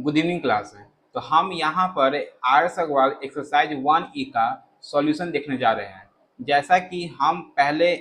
Good evening class है। तो हम यहाँ पर आर्यस अग्रवाल एक्सरसाइज 1E का सॉल्यूशन देखने जा रहे हैं। जैसा कि हम पहले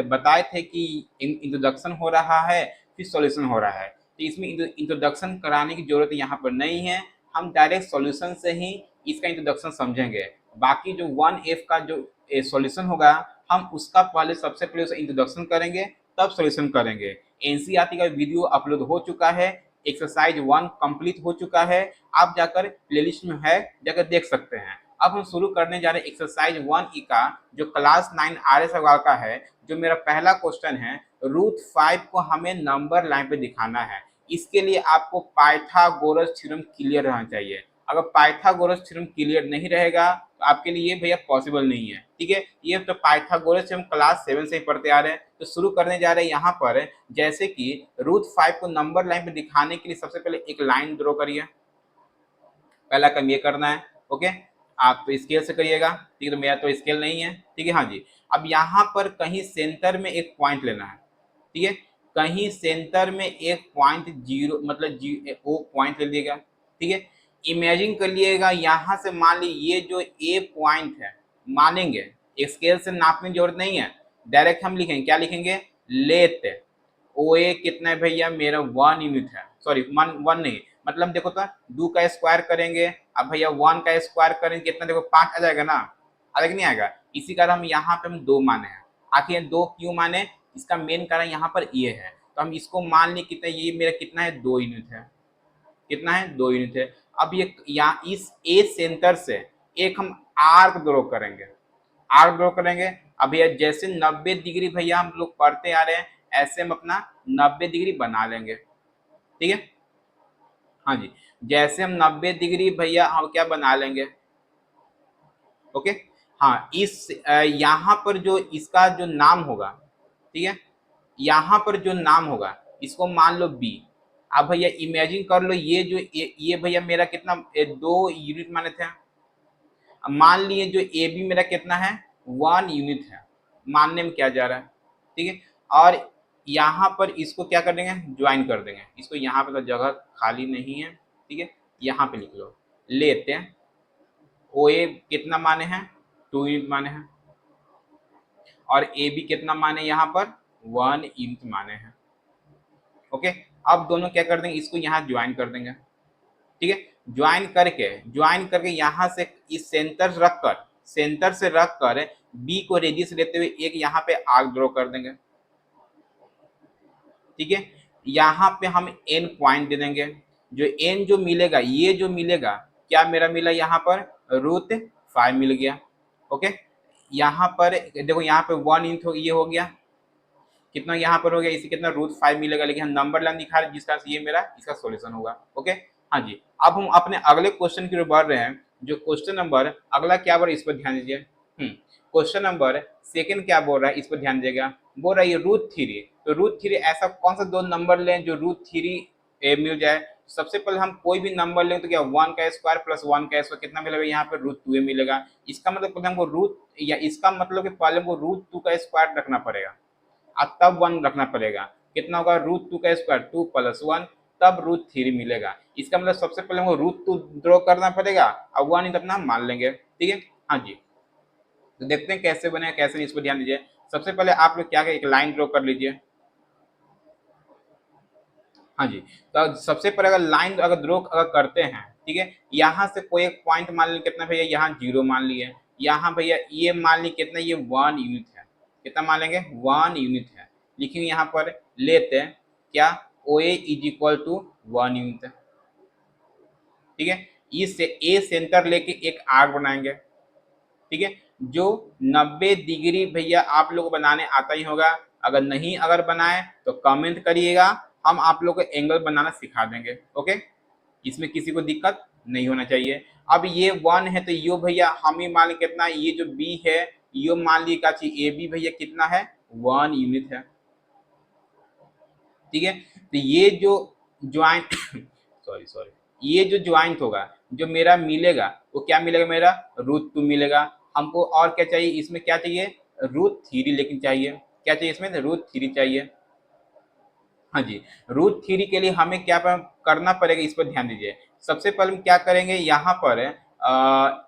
बताए थे कि इंट्रोडक्शन हो रहा है फिर सॉल्यूशन हो रहा है, तो इसमें इंट्रोडक्शन कराने की जरूरत यहाँ पर नहीं है। हम डायरेक्ट सॉल्यूशन से ही इसका इंट्रोडक्शन समझेंगे। बाकी जो 1F का जो सॉल्यूशन होगा हम उसका पहले सबसे पहले उसका इंट्रोडक्शन करेंगे, तब सॉल्यूशन करेंगे। एनसीईआरटी का वीडियो अपलोड हो चुका है, एक्सरसाइज 1 कंप्लीट हो चुका है, आप जाकर प्लेलिस्ट में है, जाकर देख सकते हैं। अब हम शुरू करने जा रहे हैं एक्सरसाइज 1E का, जो क्लास 9 आर्यस अग्रवाल का है। जो मेरा पहला क्वेश्चन है, रूट 5 को हमें नंबर लाइन पे दिखाना है। इसके लिए आपको पाइथागोरस थ्योरम क्लियर रहना चाहिए। अगर पाइथागोरस थ्योरम क्लियर नहीं रहेगा तो आपके लिए ये भैया पॉसिबल नहीं है। ठीक है, ये तो पाइथागोरस हम क्लास 7 से ही पढ़ते आ रहे हैं। तो शुरू करने जा रहे हैं यहाँ पर, जैसे कि रूट 5 को नंबर लाइन पे दिखाने के लिए सबसे पहले एक लाइन ड्रॉ करिए। पहला काम ये करना है। ओके, आप तो स्केल से करिएगा। ठीक है, तो मेरा तो स्केल नहीं है। ठीक है, हाँ जी। अब यहाँ पर कहीं सेंटर में एक पॉइंट लेना है। ठीक है, कहीं सेंटर में एक पॉइंट जीरो मतलब वो पॉइंट ले लीजिएगा। ठीक है, इमेजिन कर लिएगा यहाँ से, मान ली ये जो ए पॉइंट है, मानेंगे स्केल से नापने की जरूरत नहीं है। डायरेक्ट हम लिखेंगे, क्या लिखेंगे, लेट ओ ए कितना है भैया, मेरा 1 यूनिट है। सॉरी, वन नहीं, मतलब देखो तो 2 का स्क्वायर करेंगे, अब भैया 1 का स्क्वायर करेंगे कितना, देखो 5 आ जाएगा ना, आएगा नहीं आएगा। इसी कारण हम यहाँ पे हम 2 माने हैं। आखिर 2 क्यों माने, इसका मेन कारण यहाँ पर ये है। तो हम इसको मान ली कितना, ये मेरा कितना है, 2 यूनिट है। कितना है, 2 यूनिट है। अब ये यहाँ इस ए सेंटर से एक हम आर्क ड्रॉ करेंगे। आर्क ड्रॉ करेंगे। अब भैया जैसे 90 डिग्री भैया हम लोग पढ़ते आ रहे हैं, ऐसे हम अपना 90 डिग्री बना लेंगे। ठीक है, हाँ जी। जैसे हम 90 डिग्री भैया हम क्या बना लेंगे। ओके, हाँ, इस यहाँ पर जो इसका जो नाम होगा, ठीक है, यहाँ पर जो नाम होगा इसको मान लो बी। अब भैया इमेजिन कर लो, ये जो ये भैया मेरा कितना 2 यूनिट माने थे। अब मान लिए जो ए बी मेरा कितना है, 1 यूनिट है। मानने में क्या जा रहा है। ठीक है, और यहाँ पर इसको क्या कर देंगे, ज्वाइन कर देंगे। इसको यहाँ पे तो जगह खाली नहीं है। ठीक है, यहाँ पे लिख लो, लेते हैं ओ ए कितना माने हैं, 2 यूनिट माने हैं, और ए बी कितना माने यहाँ पर 1 यूनिट माने हैं। ओके, अब दोनों क्या कर देंगे, इसको यहाँ ज्वाइन कर देंगे। ठीक है, ज्वाइन करके यहाँ से इस सेंटर से रखकर बी को रेडियस लेते हुए एक यहाँ पे आर्क ड्रॉ कर देंगे। ठीक है, यहाँ पे हम एन पॉइंट दे देंगे। जो एन जो मिलेगा, ये जो मिलेगा, क्या मेरा मिला यहाँ पर, रूट 5 मिल गया। ओके, यहाँ पर देखो, यहाँ पे 1 इंच ये हो गया, कितना यहाँ पर हो गया, इसी कितना रूट 5 मिलेगा। लेकिन हम नंबर लाइन दिखा रहे हैं, जिसका ये मेरा इसका सॉल्यूशन होगा। ओके, हाँ जी। अब हम अपने अगले क्वेश्चन की ओर बढ़ रहे हैं। जो क्वेश्चन नंबर अगला क्या बोल रहा है, इस पर ध्यान दीजिए। क्वेश्चन नंबर सेकंड क्या बोल रहा है, इस पर ध्यान दीजिएगा। बोल रहा है ये रूट 3। तो रूट 3 ऐसा कौन सा 2 नंबर लें जो रूट 3 मिल जाए। सबसे पहले हम कोई भी नंबर लें तो क्या 1 का स्क्वायर प्लस 1 का स्क्वायर कितना मिलेगा, यहाँ पे रूट 2 मिलेगा। इसका मतलब पहले हमको रूट, या इसका मतलब कि पहले हमको रूट 2 का स्क्वायर रखना पड़ेगा और तब 1 रखना पड़ेगा। कितना होगा, रूट 2 का स्क्वायर 2 प्लस 1, तब रूट 3 मिलेगा। इसका मतलब सबसे पहले हमको रूट 2 ड्रॉ करना पड़ेगा और 1 अपना मान लेंगे। ठीक है, हाँ जी। तो देखते हैं कैसे बनेगा, कैसे नहीं, इस पर ध्यान दीजिए। सबसे पहले आप लोग क्या एक लाइन ड्रॉ कर लीजिए। हाँ जी, तो सबसे पहले अगर लाइन अगर ड्रॉ अगर करते हैं, ठीक है, यहाँ से कोई एक पॉइंट मान ली, कितना भैया, यहाँ 0 मान लिए। यहाँ भैया ये मान ली कितना, ये 1 यूनिट है। कितना मान लेंगे, 1 यूनिट है। लिखेंगे यहाँ पर, लेते हैं क्या, ओ ए इज इक्वल टू 1 यूनिट है। ठीक है, इस ए सेंटर लेके एक आर्क बनाएंगे। ठीक है, जो 90 डिग्री भैया आप लोग को बनाने आता ही होगा। अगर नहीं अगर बनाए तो कमेंट करिएगा, हम आप लोग को एंगल बनाना सिखा देंगे। ओके, इसमें किसी को दिक्कत नहीं होना चाहिए। अब ये 1 है तो यो भैया हम ही मान ली कितना, ये जो बी है यो मान ली का ए बी भैया कितना है, 1 यूनिट है। ठीक है, तो ये जो ज्वाइंट सॉरी सॉरी, ये जो ज्वाइंट होगा, जो मेरा मिलेगा वो क्या मिलेगा, मेरा रूट 2 मिलेगा। हमको और क्या चाहिए, इसमें क्या चाहिए, रूट 3 लेकिन चाहिए। क्या चाहिए इसमें, रूट 3 चाहिए। हाँ जी, रूट थ्री के लिए हमें क्या करना पड़ेगा, इस पर ध्यान दीजिए। सबसे पहले हम क्या करेंगे, यहाँ पर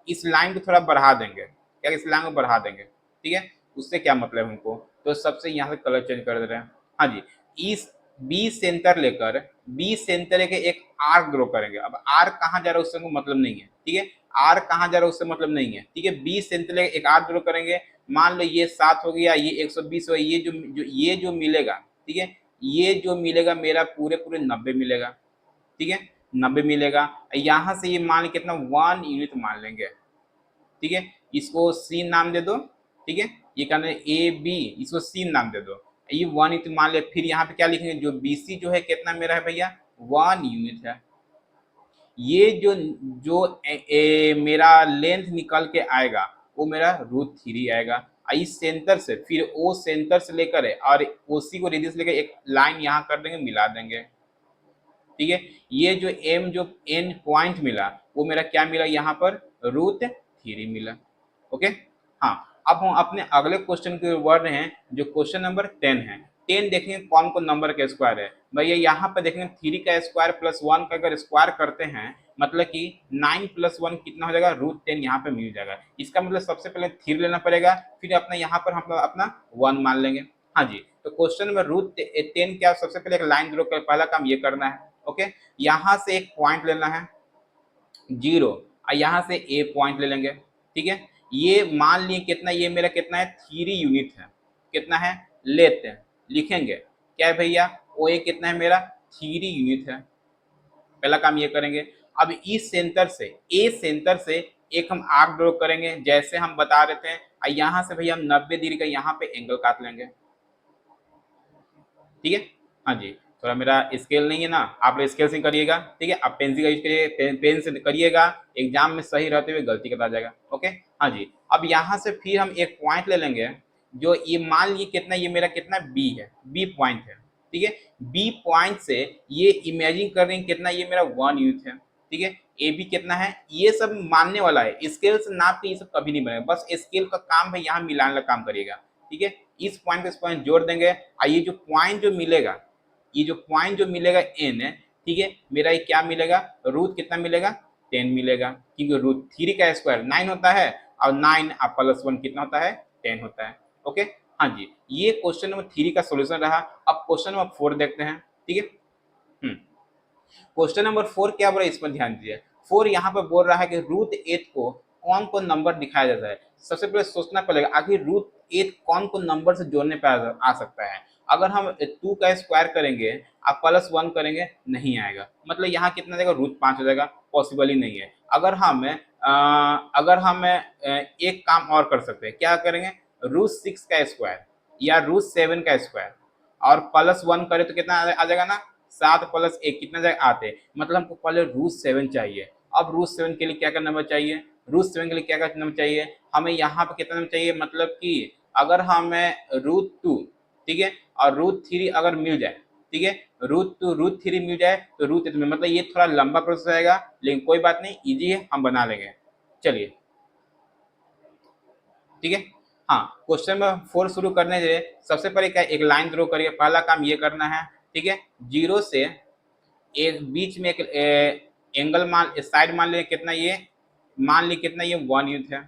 इस लाइन को थोड़ा बढ़ा देंगे, क्या इस लाइन को बढ़ा देंगे, ठीक है। उससे क्या मतलब है हमको, तो सबसे यहाँ से कलर चेंज कर दे रहे हैं। हाँ जी, इस बी सेंटर लेकर, बी सेंटर लेके एक आर्क ड्रॉ करेंगे। अब आर्क कहाँ जा रहा है उससे हमको मतलब नहीं है, ठीक है। आर्क कहाँ जा रहा है उससे मतलब नहीं है, ठीक है। बी सेंटर लेके एक आर्क ड्रॉ करेंगे। मान लो ये 7 हो गया, ये 120 हो गया, ये जो मिलेगा, ठीक है, ये जो मिलेगा मेरा पूरे पूरे 90 मिलेगा, ठीक है, 90 मिलेगा। यहाँ से ये मान कितना 1 यूनिट मान लेंगे, ठीक है। इसको सी नाम दे दो, ठीक है। ये कहना है ए बी, इसको सी नाम दे दो, ये 1 यूनिट मान ले। फिर यहाँ पे क्या लिखेंगे, जो बी सी जो है कितना मेरा है भैया, 1 यूनिट है। ये जो जो मेरा लेंथ निकल के आएगा वो मेरा रूट थ्री आएगा। इस सेंटर से फिर ओ सेंटर से लेकर है और ओसी को रेडियस लेकर एक लाइन यहाँ कर देंगे, मिला देंगे, ठीक है। ये जो एम जो एन पॉइंट मिला वो मेरा क्या मिला, यहाँ पर रूट थ्री मिला। ओके, हाँ। अब हम अपने अगले क्वेश्चन की ओर बढ़ रहे हैं, जो क्वेश्चन नंबर 10 है। 10 देखेंगे कौन कौन नंबर का स्क्वायर है भैया। यहाँ पर देखेंगे 3 का स्क्वायर प्लस 1 का अगर स्क्वायर करते हैं, मतलब कि 9 प्लस 1 कितना हो जाएगा, रूट 10 यहाँ पे मिल जाएगा। इसका मतलब सबसे पहले 3 लेना पड़ेगा, फिर अपना यहाँ पर हम अपना 1 मान लेंगे। हाँ जी, तो क्वेश्चन में रूट 10 क्या, सबसे पहले एक लाइन ड्रॉ कर, पहला काम ये करना है। ओके, यहाँ से एक पॉइंट लेना है 0 और यहाँ से ए पॉइंट ले लेंगे, ठीक है। ये मान लिए कितना, ये मेरा कितना है 3 यूनिट है, कितना है लेते हैं, लिखेंगे क्या है भैया, ओ ए कितना है मेरा 3 यूनिट है। पहला काम ये करेंगे। अब इस सेंटर से, ए सेंटर से एक हम आर्क ड्रॉ करेंगे जैसे हम बता रहे थे, और यहाँ से भैया हम 90 डिग्री का यहाँ पे एंगल काट लेंगे, ठीक है। हाँ जी, थोड़ा मेरा स्केल नहीं है ना, आप लोग स्केल से करिएगा, ठीक है। आप पेंसिल का यूज करिए, पेन से करिएगा, एग्जाम में सही रहते हुए गलती करता जाएगा। ओके, हाँ जी। अब यहाँ से फिर हम एक पॉइंट ले लेंगे, जो ये मान लीजिए कितना, ये मेरा कितना बी है, बी पॉइंट है, ठीक है। बी पॉइंट से ये इमेजिन कर रहे हैं कितना, ये मेरा 1 यूनिट है, ठीक है। ए बी कितना है, ये सब मानने वाला है, स्केल से नाप के ये सब कभी नहीं बनेगा, बस स्केल का काम है यहाँ मिलाने का काम करिएगा, ठीक है। इस पॉइंट को इस पॉइंट जोड़ देंगे, और ये जो पॉइंट जो मिलेगा, ये जो पॉइंट जो मिलेगा एन है, ठीक है, मेरा ये क्या मिलेगा, रूट कितना मिलेगा 10 मिलेगा, क्योंकि रूट थ्री का स्क्वायर 9 होता है, और 9 प्लस 1 कितना होता है 10 होता है। ओके, हाँ जी, ये क्वेश्चन नंबर 3 का सोल्यूशन रहा। अब क्वेश्चन नंबर 4 देखते हैं, ठीक है। क्वेश्चन नंबर 4 क्या बोल रहा है, इस पर ध्यान दीजिए। 4 यहाँ पर बोल रहा है कि रूट 8 को कौन कौन नंबर दिखाया जाता है। सबसे पहले सोचना पड़ेगा आखिर रूट 8 कौन कौन नंबर से जोड़ने पे आ सकता है। अगर हम 2 का स्क्वायर करेंगे आप प्लस 1 करेंगे, नहीं आएगा, मतलब यहाँ कितना जाएगा, रूट 5 हो जाएगा, पॉसिबल ही नहीं है। अगर हम एक काम और कर सकते हैं, क्या करेंगे, रूट 6 का स्क्वायर या रूट 7 का स्क्वायर और प्लस 1 करें तो कितना आ जाएगा ना, 7 प्लस 1 कितना जाएगा 8, मतलब हमको पहले रूट 7 चाहिए। अब रूट 7 के लिए क्या करना नंबर चाहिए, रूट 7 के लिए क्या करना नंबर चाहिए, हमें यहाँ पे कितना नंबर चाहिए, मतलब कि अगर हमें रूट 2, ठीक है, और रूट 3 अगर मिल जाए, ठीक है, रूट 2 रूट 3 मिल जाए तो रूट 8 में, मतलब ये थोड़ा लंबा प्रोसेस आएगा, लेकिन कोई बात नहीं, इजी है, हम बना लेंगे। चलिए, ठीक है। हाँ, क्वेश्चन में 4 शुरू करने से सबसे पहले क्या, एक लाइन ड्रॉ करिए, पहला काम ये करना है, ठीक है। 0 से एक बीच में एक एंगल मान, साइड मान ले कितना, ये मान ली कितना, ये 1 यूनिट है,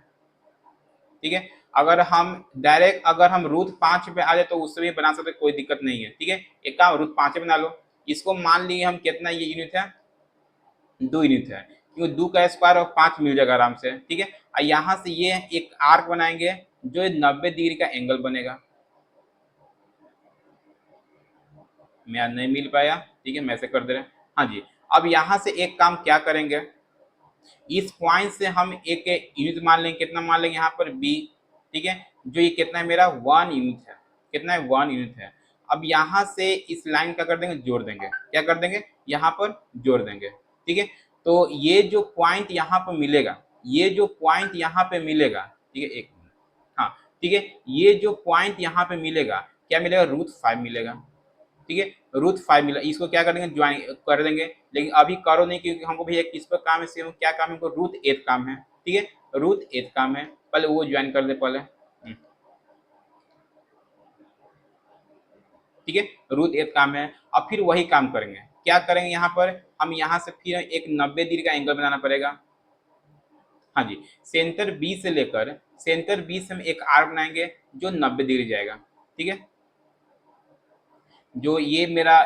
ठीक है। अगर हम डायरेक्ट अगर हम रूट 5 पे आ जाए तो उससे भी बना सकते, कोई दिक्कत नहीं है, ठीक है। एक काम रूट 5 बना लो, इसको मान लिए हम कितना, ये यूनिट है 2 यूनिट है, क्योंकि 2 का स्क्वायर और 5 मिल जाएगा आराम से, ठीक है। और यहाँ से ये एक आर्क बनाएंगे जो 90 डिग्री का एंगल बनेगा। मैं नहीं मिल पाया, ठीक है, मैं ऐसे कर दे रहे हैं। हाँ जी, अब यहाँ से एक काम क्या करेंगे, इस पॉइंट से हम एक यूनिट मान लेंगे, कितना मान लेंगे यहाँ पर बी, ठीक है, जो ये कितना है मेरा 1 यूनिट है, कितना है 1 यूनिट है। अब यहाँ से इस लाइन का कर देंगे, जोड़ देंगे, क्या कर देंगे, यहाँ पर जोड़ देंगे, ठीक है। तो ये जो पॉइंट यहाँ पर मिलेगा, ये जो पॉइंट यहाँ पे मिलेगा, ठीक है, एक मिनट, हाँ, ठीक है, ये जो पॉइंट यहाँ पे मिलेगा क्या मिलेगा, रूट 5 मिलेगा, ठीक है। रूट 5 मिला, इसको क्या कर देंगे, ज्वाइन कर देंगे, लेकिन अभी करो नहीं, क्योंकि हमको भैया किस पर काम है, क्या काम है, हमको रूट 8 काम है, ठीक है, रूट 8 काम है, पहले वो ज्वाइन कर दे पहले, ठीक ठीक है, रूट 8 काम है। अब फिर वही काम करेंगे, क्या करेंगे यहाँ पर, हम यहाँ से फिर एक 90 डिग्री का एंगल बनाना पड़ेगा। हाँ जी, सेंटर बी से लेकर सेंटर बी से हम एक आर्क बनाएंगे जो 90 डिग्री जाएगा। ठीक है, जो ये मेरा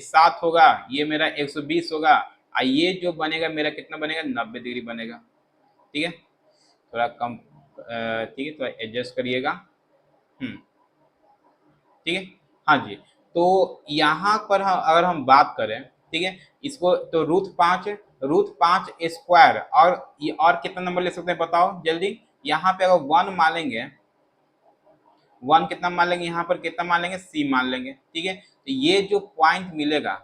7 होगा, ये मेरा 120 होगा, और ये जो बनेगा मेरा कितना बनेगा, 90 डिग्री बनेगा। ठीक है, थोड़ा कम, ठीक है, थोड़ा एडजस्ट करिएगा। ठीक है, हाँ जी। तो यहाँ पर अगर हम बात करें, ठीक है, इसको तो रूट 5 स्क्वायर, और ये और कितना नंबर ले सकते हैं बताओ जल्दी। यहाँ पे अगर 1 मान लेंगे, 1 कितना मान लेंगे, यहाँ पर कितना मान लेंगे, सी मान लेंगे। ठीक है, तो ये जो पॉइंट मिलेगा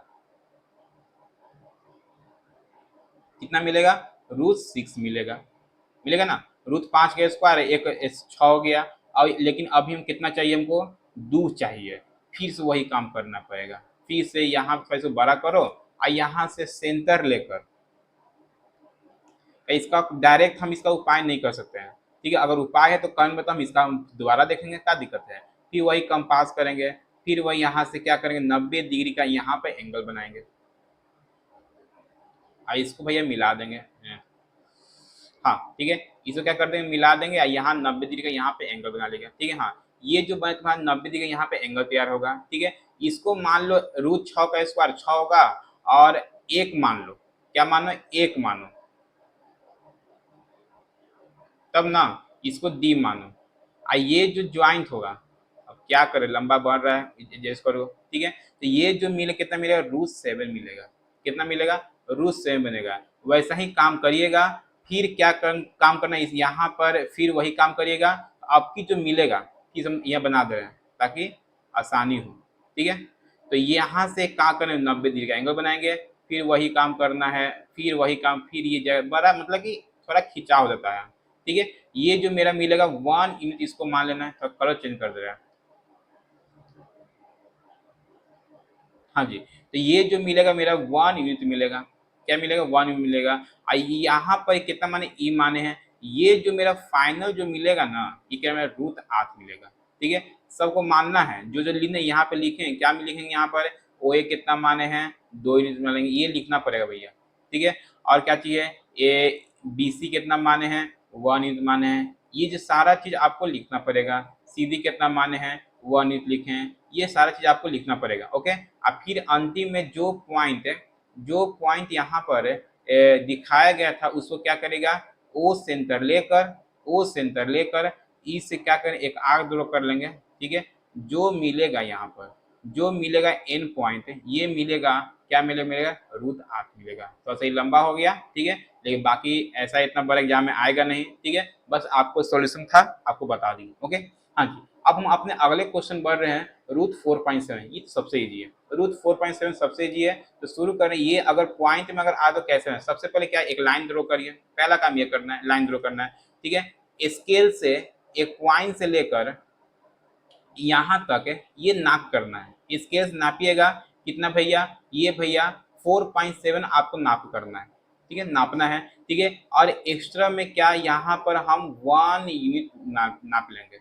कितना मिलेगा, रूट 6 मिलेगा, मिलेगा ना। रूट 5 का स्क्वायर है, एक 6 हो गया। और लेकिन अभी हम कितना चाहिए, हमको 2 चाहिए। फिर से वही काम करना पड़ेगा, फिर से यहाँ पे बड़ा करो, और यहाँ से सेंटर लेकर, इसका डायरेक्ट हम इसका उपाय नहीं कर सकते हैं। ठीक है, अगर उपाय है तो कमेंट में, तो हम इसका दोबारा देखेंगे, क्या दिक्कत है। फिर वही कंपास करेंगे, फिर वही यहाँ से क्या करेंगे, 90 डिग्री का यहाँ पे एंगल बनाएंगे, और इसको भैया मिला देंगे। हाँ ठीक है, इसको क्या कर देंगे, मिला देंगे, और यहाँ 90 डिग्री का यहाँ पे एंगल बना लेंगे। ठीक है, हाँ, ये जो बने तुम्हारा 90 डिग्री यहाँ पे एंगल तैयार होगा। ठीक है, इसको मान लो रूट 6 का स्क्वायर 6 होगा, और 1 मान लो, क्या मानो, 1 मानो, तब ना इसको डी मानो। ये जो ज्वाइंट होगा, अब क्या करे, लंबा बढ़ रहा है, जैसे करो। ठीक है, तो ये जो मिले कितना मिलेगा, रूट 7 मिलेगा। कितना मिलेगा, रूट 7 बनेगा। वैसा ही काम करिएगा, फिर क्या काम करना है, यहाँ पर फिर वही काम करिएगा। आपकी जो मिलेगा कि हम यह बना दे रहे हैं ताकि आसानी हो। ठीक है, तो यहाँ से क्या करें, 90 डिग्री का एंगल बनाएंगे, फिर वही काम करना है, फिर वही काम, फिर ये जगह बड़ा मतलब कि थोड़ा खिंचाव हो जाता है। ठीक है, ये जो मेरा मिलेगा 1 यूनिट, इसको मान लेना है, तो कलर चेंज कर दे रहा है। हाँ जी, तो ये जो मिलेगा मेरा 1 यूनिट मिलेगा, क्या मिलेगा, 1 यूनिट मिलेगा। यहाँ पर कितना माने, ई माने हैं। ये जो मेरा फाइनल जो मिलेगा ना, ये क्या मेरा रूट 8 मिलेगा। ठीक है, सबको मानना है, जो जो लिखने यहाँ पे लिखें, क्या लिखेंगे यहाँ पर, ओ ए कितना माने हैं, 2 यूनिट मानेंगे, ये लिखना पड़ेगा भैया। ठीक है, और क्या चाहिए, ए बी सी कितना माने हैं, 1 यूनिट माने हैं, ये जो सारा चीज आपको लिखना पड़ेगा। सी डी कितना माने हैं, 1 यूनिट लिखें, ये सारा चीज आपको लिखना पड़ेगा। ओके, अब फिर अंतिम में जो पॉइंट यहाँ पर दिखाया गया था, उसको क्या करेगा, ओ सेंटर लेकर ई से क्या करें, एक आर्क ड्रॉ कर लेंगे। ठीक है, जो मिलेगा यहाँ पर, जो मिलेगा एन पॉइंट, ये मिलेगा, क्या मिलेगा, रूट 8 मिलेगा। तो सही लंबा हो गया। ठीक है, लेकिन बाकी ऐसा इतना बड़ा एग्जाम में आएगा नहीं। ठीक है, बस आपको सॉल्यूशन था, आपको बता दी। ओके, हाँ जी, अब हम अपने अगले क्वेश्चन बढ़ रहे हैं। रूट 4.7, ये सबसे इजी है, रूट 4.7 सबसे इजी है। तो शुरू करें, ये अगर पॉइंट में अगर आ तो कैसे है, सबसे पहले क्या, एक लाइन ड्रॉ करिए, पहला काम ये करना है, लाइन ड्रॉ करना है। ठीक है, स्केल से एक पॉइंट से लेकर यहाँ तक ये नाप करना है, स्केल से नापिएगा, कितना भैया, ये भैया 4.7 आपको नाप करना है। ठीक है, नापना है। ठीक है, और एक्स्ट्रा में क्या, यहाँ पर हम 1 यूनिट नाप लेंगे,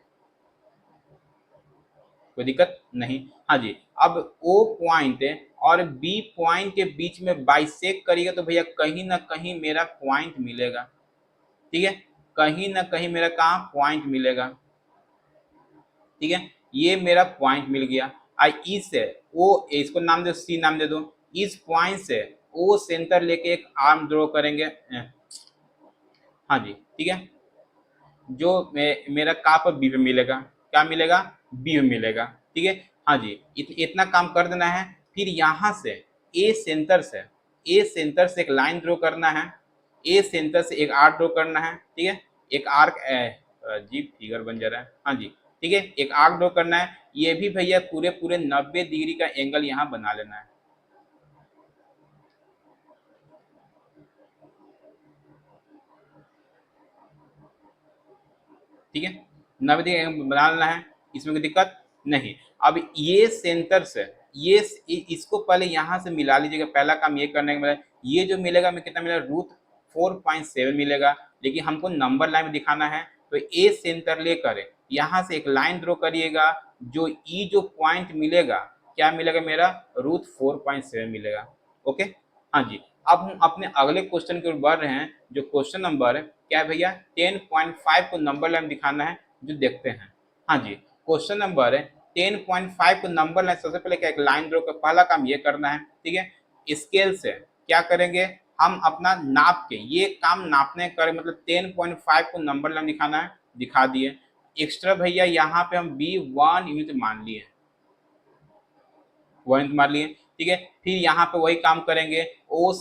कोई दिक्कत नहीं। हाँ जी, अब ओ पॉइंट और बी पॉइंट के बीच में बाइसेक करिएगा, तो भैया कहीं ना कहीं मेरा पॉइंट मिलेगा। ठीक है, कहीं ना कहीं मेरा कहाँ पॉइंट मिलेगा। ठीक है, ये मेरा पॉइंट मिल गया। इस ओ, इसको नाम दे, सी नाम दे दो। इस पॉइंट से ओ सेंटर लेके एक आर्म ड्रॉ करेंगे। हाँ जी, ठीक है, जो मेरा कहाँ पर बी पे मिलेगा, क्या मिलेगा, बी में मिलेगा। ठीक है, हाँ जी, इतना काम कर देना है। फिर यहाँ से ए सेंटर से एक लाइन ड्रॉ करना है, ए सेंटर से एक आर्क ड्रॉ करना है। ठीक है, एक आर्क, अजीब फिगर बन जा रहा है। हाँ जी, ठीक है, एक आर्क ड्रॉ करना है। ये भी भैया पूरे पूरे 90 डिग्री का एंगल यहाँ बना लेना है। ठीक है, 90 डिग्री एंगल बना लेना है, इसमें कोई दिक्कत नहीं। अब ये सेंटर से ये इसको पहले यहाँ से मिला लीजिएगा, पहला काम ये करने के बाद ये जो मिलेगा, मैं कितना मिलेगा, रूट 4.7 मिलेगा। लेकिन हमको नंबर लाइन में दिखाना है, तो ए सेंटर लेकर यहाँ से एक लाइन ड्रॉ करिएगा। जो ई जो पॉइंट मिलेगा, क्या मिलेगा मेरा, √4.7 मिलेगा। ओके, हाँ जी। अब हम अपने अगले क्वेश्चन की ओर बढ़ रहे हैं, जो क्वेश्चन नंबर क्या है भैया, 10.5 को नंबर लाइन दिखाना है, जो देखते हैं। हाँ जी, क्वेश्चन नंबर 10.5 को नंबर लाइन, सबसे पहले क्या, एक लाइन ड्रॉ का पहला काम ये करना है, ठीक है। स्केल से क्या करेंगे, हम अपना नाप के, ये काम नापने करें, मतलब 10.5 को नंबर लाइन दिखाना है, दिखा दिए। एक्स्ट्रा भैया यहाँ पे हम बी 1 यूनिट मान लिए, 1 यूनिट मान लिए, ठीक है। फिर यहाँ पे वही काम करेंगे, ओ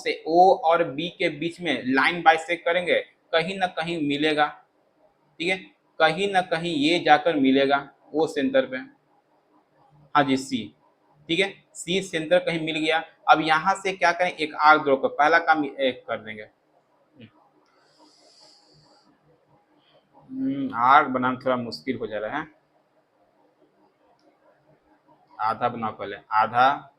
और बी के बीच में लाइन बाइसेक्ट करेंगे, कहीं ना कहीं मिलेगा, ठीक है, कहीं ना कहीं ये जाकर मिलेगा ओ सेंटर पे। हाँ जी, सी, ठीक है, सी सेंटर कहीं मिल गया। अब यहाँ से क्या करें, एक आर्क ड्रॉ कर, पहला काम एक कर देंगे। आर्क बनाना थोड़ा मुश्किल हो जा रहा है, आधा बनाओ पहले, आधा,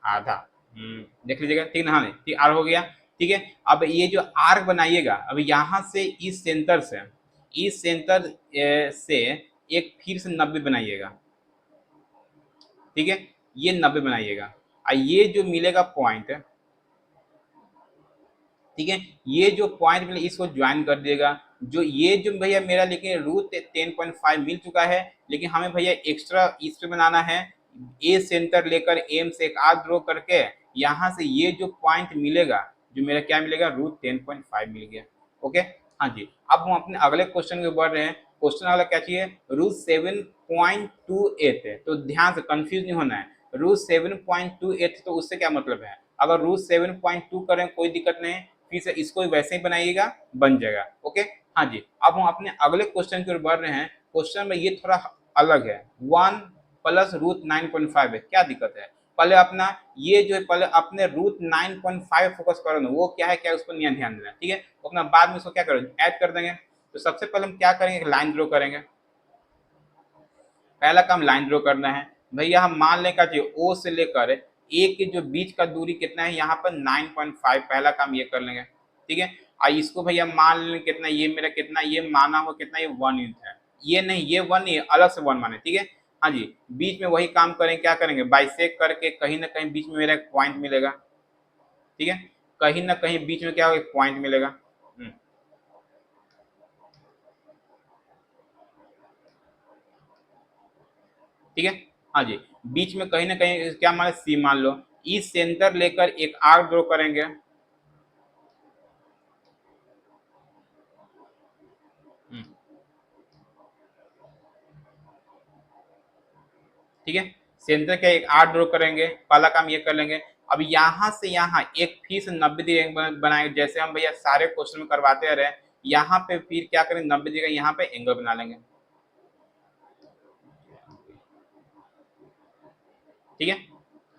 आधा, देख लीजिएगा, ठीक ना, हाँ ठीक, आर हो गया, ठीक है। अब ये जो आर्क बनाइएगा, अब यहाँ से इस सेंटर से, इस सेंटर से एक फिर से 90 बनाइएगा, ठीक है, ये 90 बनाइएगा। ये जो मिलेगा पॉइंट, ठीक है, ये जो पॉइंट मिले इसको ज्वाइन कर दिएगा। जो ये जो भैया मेरा, लेकिन √10.5 मिल चुका है, लेकिन हमें भैया एक्स्ट्रा इस पे बनाना है, ए सेंटर लेकर एम से एक आर्क ड्रॉ करके, यहाँ से ये जो पॉइंट मिलेगा, जो मेरा क्या मिलेगा, √10.5 मिल गया। ओके, हाँ जी। अब हम अपने अगले क्वेश्चन के बढ़ रहे हैं। क्वेश्चन अगला क्या चाहिए, √7.28 है, तो ध्यान से कंफ्यूज नहीं होना है। √7.28 तो उससे क्या मतलब है, अगर √7.2 करें कोई दिक्कत नहीं, फिर से इसको वैसे ही बनाइएगा, बन जाएगा। ओके, हाँ जी। अब हम अपने अगले क्वेश्चन की ओर बढ़ रहे हैं। क्वेश्चन में ये थोड़ा अलग है, 1 प्लस √9.5 है, क्या दिक्कत है, पहले अपना ये जो है, पहले अपने √9.5 फोकस करो ना, वो क्या है, क्या उस पर ध्यान देना, ठीक है। तो अपना बाद में इसको क्या करो, ऐड कर देंगे। तो सबसे पहले हम क्या करेंगे, एक लाइन ड्रॉ करेंगे, पहला काम लाइन ड्रॉ करना है भैया। हम मान लें का चाहिए ओ से लेकर ए के जो बीच का दूरी कितना है, यहाँ पर 9.5, पहला काम ये कर लेंगे, ठीक है। और इसको भैया मान लें कितना, ये मेरा कितना, ये माना हो कितना, ये 1 यूनिट है, ये नहीं, ये 1 नहीं, अलग से 1 माने, ठीक है। हाँ जी, बीच में वही काम करें, क्या करेंगे, बाइसेक करके कहीं ना कहीं बीच में मेरा एक पॉइंट मिलेगा, ठीक है, कहीं ना कहीं बीच में क्या होगा, एक पॉइंट मिलेगा। ठीक है, हाँ जी, बीच में कहीं ना कहीं क्या मान, सी मान लो, इस सेंटर लेकर एक आर्क ड्रॉ करेंगे, ठीक है, सेंटर का एक आर्क ड्रॉ करेंगे, पहला काम ये कर लेंगे। अब यहाँ से यहाँ एक फिर से 90 डिग्री बनाएंगे, जैसे हम भैया सारे क्वेश्चन में करवाते रहे। यहाँ पे फिर क्या करें, 90 डिग्री यहाँ पे एंगल बना लेंगे, ठीक है,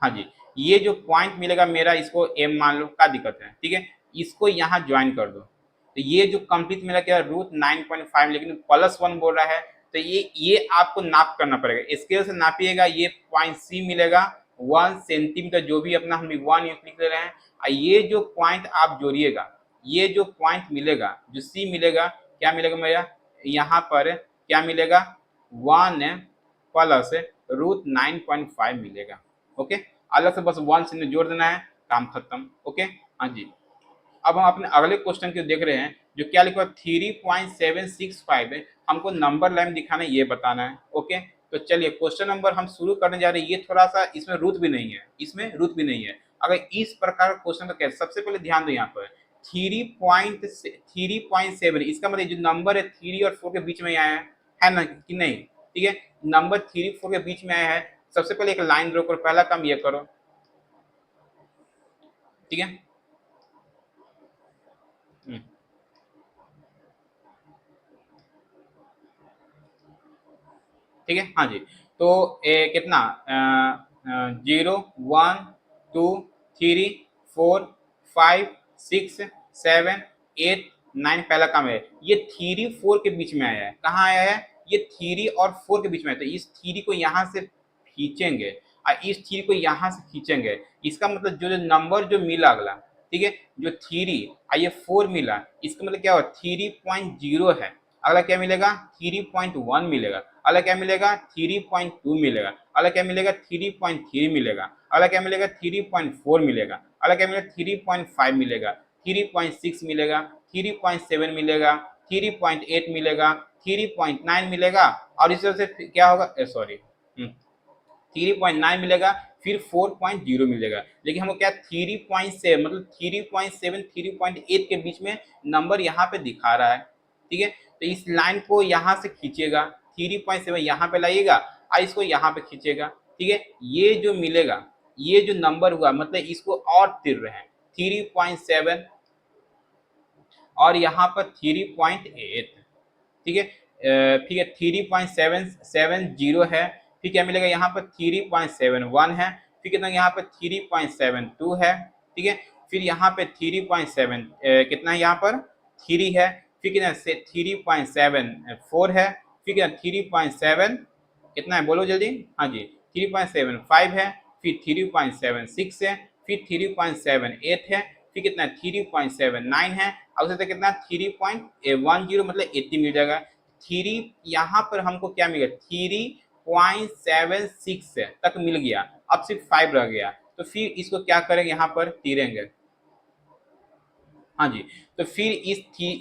हाँ जी। ये जो पॉइंट मिलेगा मेरा, इसको एम मान लो, क्या दिक्कत है, ठीक है, इसको यहाँ ज्वाइन कर दो। तो ये जो कंप्लीट मिला क्या, √9.5, लेकिन +1 बोल रहा है, तो ये आपको नाप करना पड़ेगा, स्केल से नापिएगा, ये पॉइंट सी मिलेगा 1 सेंटीमीटर, जो भी अपना हम 1 यूनिट लिख रहे हैं। और ये जो पॉइंट आप जोड़िएगा, ये जो पॉइंट मिलेगा, जो सी मिलेगा, क्या मिलेगा मेरा, यहाँ पर क्या मिलेगा, 1 प्लस √9.5 मिलेगा। ओके, अलग से बस 1 से जोड़ देना है, काम खत्म। ओके, हाँ जी। अब हम अपने अगले क्वेश्चन को देख रहे हैं, जो क्या लिखा है, 3.765 है, हमको नंबर लाइन दिखाना है, ये बताना है। ओके, तो चलिए क्वेश्चन नंबर हम शुरू करने जा रहे हैं। ये थोड़ा सा इसमें रूट भी नहीं है, इसमें रूट भी नहीं है। अगर इस प्रकार का क्वेश्चन का कैसे, सबसे पहले ध्यान दो यहाँ पर 3.7, इसका मतलब जो नंबर है 3 और 4 के बीच में आया है ना कि नहीं, ठीक है, नंबर 3 4 के बीच में आया है। सबसे पहले एक लाइन ड्रॉ करो, पहला काम ये करो, ठीक है। ठीक है, हाँ जी। तो कितना, 0 1 2 3 4 5 6 7 8 9, पहला काम है, ये 3 4 के बीच में आया है, कहाँ आया है, ये 3 और 4 के बीच में है, तो इस 3 को यहाँ से खींचेंगे, और इस 3 को यहाँ से खींचेंगे। इसका मतलब जो जो नंबर जो मिला अगला, ठीक है, जो 3 और ये 4 मिला, इसका मतलब क्या हुआ, 3.0 है, अगला क्या मिलेगा, 3.1 मिलेगा। अगला क्या मिलेगा 3.2 मिलेगा, अगला क्या मिलेगा 3.3 मिलेगा, अगला क्या मिलेगा 3.4 मिलेगा, अगला क्या मिलेगा 3.5 मिलेगा, 3.6 मिलेगा, 3.7 मिलेगा, 3.8 मिलेगा, 3.9 मिलेगा और इस तरह से क्या होगा, सॉरी 3.9 मिलेगा, फिर 4.0 मिलेगा। लेकिन हमको क्या 3.7 मतलब 3.7 3.8 के बीच में नंबर यहाँ पे दिखा रहा है। ठीक है, तो इस लाइन को यहाँ से खींचेगा, 3.7 यहाँ पे लाइएगा और इसको यहाँ पे खींचेगा। ठीक है, ये जो मिलेगा, ये जो नंबर हुआ मतलब इसको और तिर रहे हैं 3.7 और यहाँ पर 3.8। ठीक है, ठीक है 3.770 है, फिर क्या मिलेगा यहाँ पर 3.71 है, फिर कितना यहाँ पर 3.72 है। ठीक है, फिर यहाँ पे 3.7 कितना है यहाँ पर 3 है, फिर कितना 3.74 है, फिर कितना 3.7 कितना है बोलो जल्दी, हाँ जी 3.75 है, फिर 3.76 है, फिर 3.78 है, फिर कितना 3.79 है और उससे कितना 3.10 मतलब 80 मिल जाएगा। 3 यहाँ पर हमको क्या मिल गया 3.76 तक मिल गया, अब सिर्फ 5 रह गया, तो फिर इसको क्या करेंगे यहाँ पर तीरेंगे। हाँ जी, तो फिर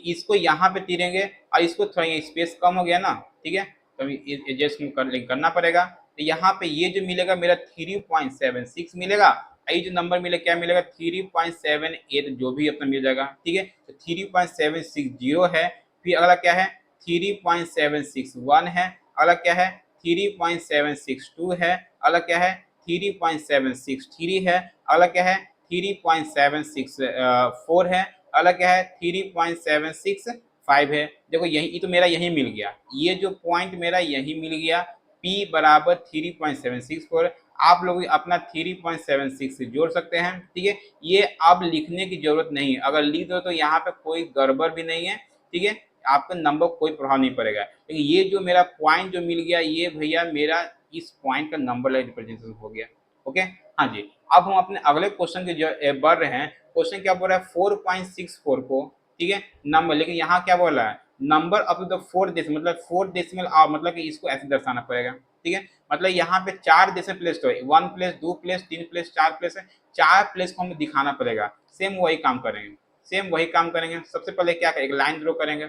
इसको यहाँ पे तीरेंगे और इसको थोड़ा स्पेस कम हो गया ना। ठीक है, तो एडजस्ट करना पड़ेगा। तो यहाँ पे ये जो मिलेगा मेरा 3.76 मिलेगा, ये जो नंबर मिलेगा क्या मिलेगा 3.78 जो भी अपना मिल जाएगा। ठीक है, तो 3.760 है, फिर अगला क्या है 3.761 है, अगला क्या है 3.762 है, अगला क्या है 3.763 है, अगला क्या है 3.764 है, अलग क्या है 3.765 है। देखो यही तो मेरा यही मिल गया, ये जो पॉइंट मेरा यही मिल गया P बराबर 3.764। आप लोग अपना 3.76 से जोड़ सकते हैं। ठीक है, ये अब लिखने की जरूरत नहीं है, अगर लिख दो तो यहाँ पे कोई गड़बड़ भी नहीं है। ठीक है, आपका नंबर कोई प्रभाव नहीं पड़ेगा, लेकिन ये जो मेरा पॉइंट जो मिल गया ये भैया मेरा इस पॉइंट का नंबर लाइन रिप्रेजेंटेशन हो गया। ओके, हाँ जी, अब हम अपने अगले क्वेश्चन के जो बढ़ रहे हैं। क्वेश्चन क्या बोल रहा है 4.64 को, ठीक है नंबर, लेकिन यहाँ क्या बोल रहा है number up to the 4 decimal मतलब 4 डेसिमल मतलब कि इसको ऐसे दर्शाना पड़ेगा। ठीक है, मतलब यहाँ पे 4 डेसिमल प्लेस तो 1 प्लेस 2 प्लेस 3 प्लेस 4 प्लेस है, 4 प्लेस को हमें दिखाना पड़ेगा। सेम वही काम करेंगे, सेम वही काम करेंगे। सबसे पहले क्या करेंगे, एक लाइन ड्रॉ करेंगे,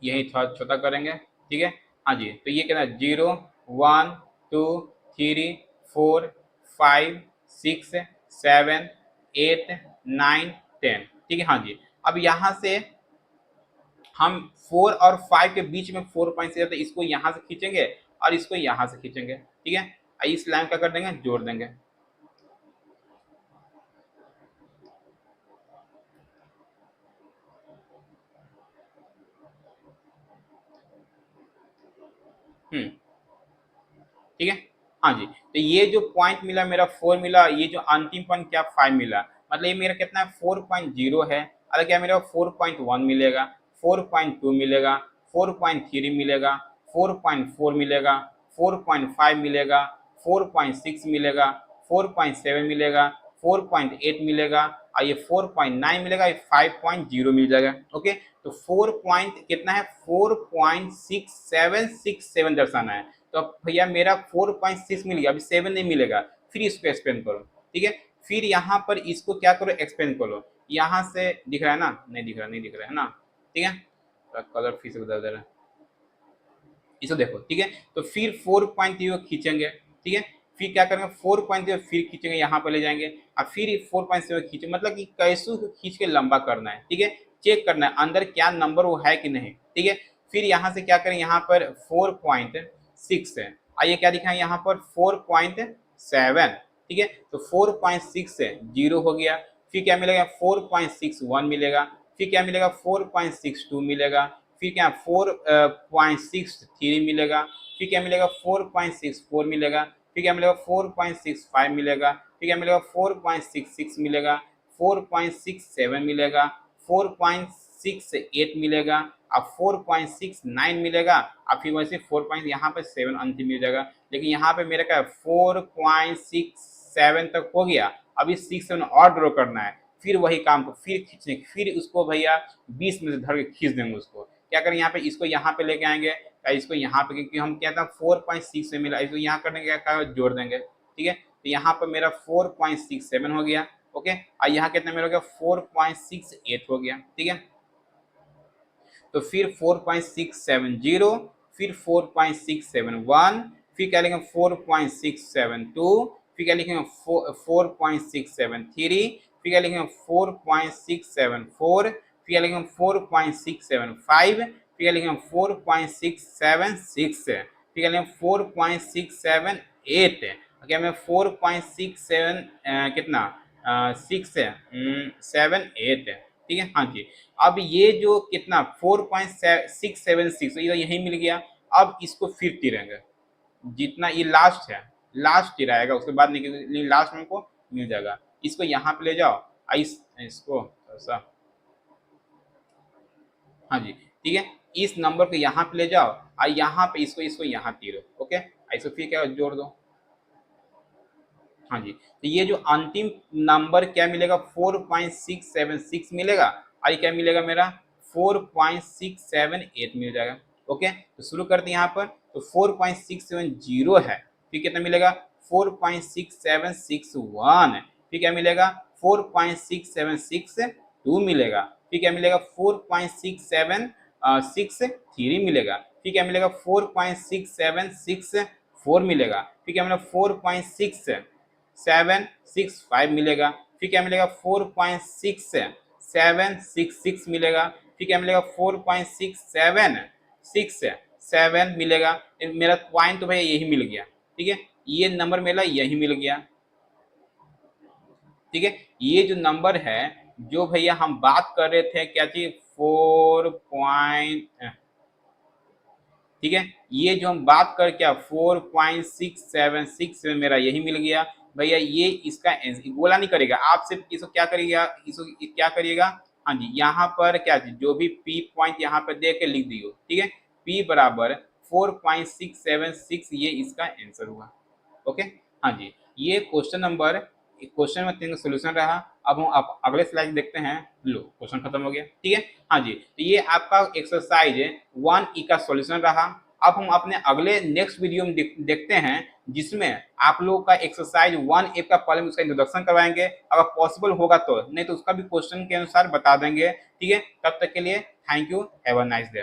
यही थोड़ा छोटा करेंगे। ठीक है, हाँ जी, तो ये कहना 0 1 2 3 4 5 6 7 8 9 10। ठीक है, हाँ जी, अब यहाँ से हम 4 और 5 के बीच में 4.6 तो इसको यहाँ से खींचेंगे और इसको यहाँ से खींचेंगे। ठीक है, इस लाइन का कर देंगे जोड़ देंगे। ठीक है, हाँ जी, तो ये जो पॉइंट मिला मेरा 4 मिला, ये जो अंतिम पॉइंट क्या 5 मिला, मतलब ये मेरा कितना है 4.0 है। अगर क्या मेरा 4.1 मिलेगा, 4.2 मिलेगा, 4.3 मिलेगा, 4.4 मिलेगा, 4.5 मिलेगा, 4.6 मिलेगा, 4.7 मिलेगा, 4.8 मिलेगा और ये 4.9 मिलेगा, ये 5.0 मिल जाएगा। ओके, तो 4 पॉइंट कितना है 4.6767 दर्शाना है। तो भैया मेरा 4.6 मिल गया, अभी 7 नहीं मिलेगा, फिर इसको एक्सपेंड करो। ठीक है, फिर यहाँ पर इसको क्या करो एक्सपेंड करो, यहाँ से दिख रहा है ना, नहीं दिख रहा, नहीं दिख रहा है ना। ठीक है, तो कलर फिर से बदल दे रहा है, इसको देखो। ठीक है, तो फिर 4.0 खींचेंगे। ठीक है, फिर क्या करेंगे 4.0 फिर खींचेंगे, यहाँ पर ले जाएंगे और फिर 4.0 खींचे, मतलब कि कैसे खींच के लंबा करना है। ठीक है, चेक करना है अंदर क्या नंबर वो है कि नहीं। ठीक है, फिर यहाँ से क्या करें, यहाँ पर 4.6 है और ये क्या दिखा है यहाँ पर 4.7। ठीक है, तो 4.6 से 0 हो गया, फिर क्या मिलेगा 4.61 मिलेगा, फिर क्या मिलेगा 4.62 मिलेगा, फिर क्या 4.63 मिलेगा, फिर क्या मिलेगा 4.64 मिलेगा, फिर क्या मिलेगा 4.65 मिलेगा, फिर क्या मिलेगा 4.66 मिलेगा, 4.67 मिलेगा, 4.68 मिलेगा और 4.69 मिलेगा और फिर वैसे 4 पॉइंट यहाँ पे 7 अंतिम मिल जाएगा। लेकिन यहाँ पे मेरा क्या 4.67 तक हो गया, अभी 6 7 और ड्रॉ करना है, फिर वही काम को फिर खींचने, फिर उसको भैया 20 में से धर के खींच देंगे उसको। क्या करें यहाँ पे इसको यहाँ पे लेके आएंगे, इसको यहाँ पे, क्योंकि हम क्या था 4.6 में मिला, इसको यहाँ करने क्या जोड़ देंगे, ठीक है। तो यहाँ पर मेरा 4.67 हो गया, ओके। और यहाँ कितना मेरा हो गया 4.68 हो गया, ठीक है। तो फिर 4.670, फिर 4.671, फिर क्या लिखेंगे 4.672, फिर क्या लिखेंगे 4.673, फिर क्या लिखेंगे 4.674, फिर क्या लिखेंगे 4.675, फिर क्या लिखेंगे 4.676, फिर क्या लिखेंगे 4.678, क्या मैं 4.67 कितना 678, ठीक है। हाँ जी। अब ये जो कितना 4.676 ये यही मिल गया। अब इसको फिर तिरेंगे, जितना ये लास्ट है, लास्ट तिराएगा, उसके बाद नहीं, लास्ट में हमको मिल जाएगा। इसको यहाँ पे ले जाओ, इसको ऐसा, हाँ जी, ठीक है। इस नंबर को यहाँ पे ले जाओ और यहाँ पे इसको यहाँ तीरो, ओके। इसको फिर क्या जोड़ दो, हाँ जी। तो ये जो अंतिम नंबर क्या मिलेगा 4.676 मिलेगा, और ये क्या मिलेगा मेरा 4.678 मिल जाएगा, ओके। तो शुरू करते हैं यहाँ पर। तो 4.670 है, फिर कितना मिलेगा 4.6761, फिर क्या मिलेगा 4.6762 मिलेगा, फिर क्या मिलेगा 4.6763 मिलेगा, फिर क्या मिलेगा 4.6764 मिलेगा, फिर क्या मिलेगा 4.6765 मिलेगा, फिर क्या मिलेगा 4.6766 मिलेगा, फिर क्या मिलेगा 4.6767 मिलेगा। मेरा पॉइंट तो भैया यही मिल गया, ठीक है। ये नंबर मेरा यही मिल गया, ठीक है। ये जो नंबर है, जो भैया हम बात कर रहे थे क्या चीज 4. ठीक है, ये जो हम बात कर क्या 4.676 में मेरा यही मिल गया भैया। ये इसका बोला नहीं करेगा, आप सिर्फ इसको क्या करिएगा, इसको क्या करिएगा, हाँ जी, यहाँ पर क्या जो भी पी पॉइंट यहाँ पर दे के लिख दियो, ठीक है। पी बराबर 4.676 ये इसका आंसर हुआ, ओके। हाँ जी, ये क्वेश्चन नंबर 3 का सोल्यूशन रहा। अब हम आप अगले स्लाइड देखते हैं। लो क्वेश्चन खत्म हो गया, ठीक है। हाँ जी, तो ये आपका एक्सरसाइज 1E का सॉल्यूशन रहा। अब हम अपने अगले नेक्स्ट वीडियो में देखते हैं, जिसमें आप लोगों का एक्सरसाइज 1A का पहले उसका इंट्रोडक्शन करवाएंगे, अगर पॉसिबल होगा तो, नहीं तो उसका भी क्वेश्चन के अनुसार बता देंगे, ठीक है। तब तक के लिए thank you, have a nice day.